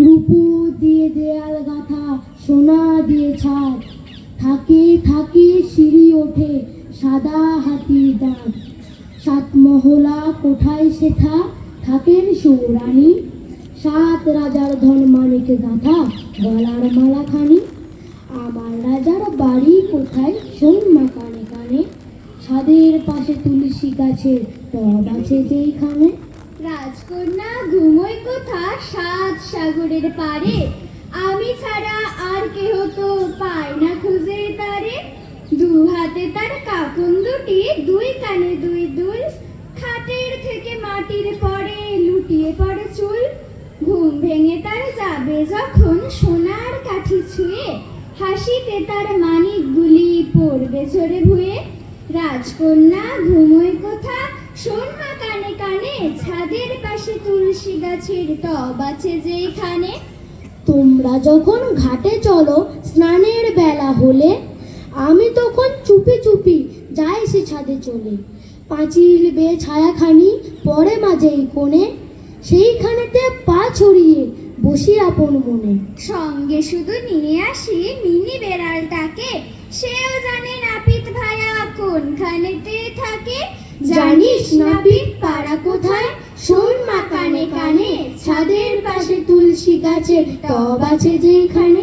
রূপো দিয়ে দেয়াল গাথা, সোনা দিয়ে ছাদ, থাকে থাকে সিঁড়ি ওঠে সাদা হাতির দাঁত। সাত মহলা কোঠায় সেথা থাকেন সৌরানী, সাত রাজার ধন মানিক গাথা গলার মালাখানি। আমার রাজার বাড়ি কোথায় শোন মা কানে কানে, ছাদের পাশে তুলসী গাছের টব আছে যেইখানে। রাজকন্যা ঘুমোয় কোথা সাত সাগরের পারে, আমি ছাড়া আর কেহ তো পায় না খুঁজে তারে। দু হাতে তার কাকন দুটি, দুই কানে দুই দুল, খাটের থেকে মাটির পরে লুটিয়ে পড়ে চুল। ঘুম ভেঙে তার যাবে যখন সোনার কাঠি ছুঁয়ে, হাসিতে তার মানিকগুলি পড়বে ঝরে ভুয়ে। রাজকন্যা ঘুমোয় কোথা শোন মা কানে কানে, ছাদের পাশে তুলসী গাছের টব আছে যেখানে। তোমরা যখন ঘাটে চলো স্নানের বেলা হলে, আমি তখন চুপি চুপি যাই সে ছাদে চলে। পাঁচিল বেয়ে ছায়াখানি পরে মাঝেই কোণে, সেইখানেতে পা ছড়িয়ে বসি আপন মনে। সঙ্গে শুধু নিয়ে আসি মিনি বেড়ালটাকে, সেও জানে নাপিত ভায়া কোনখানেতে থাকে। জানিস নাপিত পাড়া কোথায়, শোন মা কানে কানে, ছাদের পাশে তুলসী গাছের টব আছে যেখানে।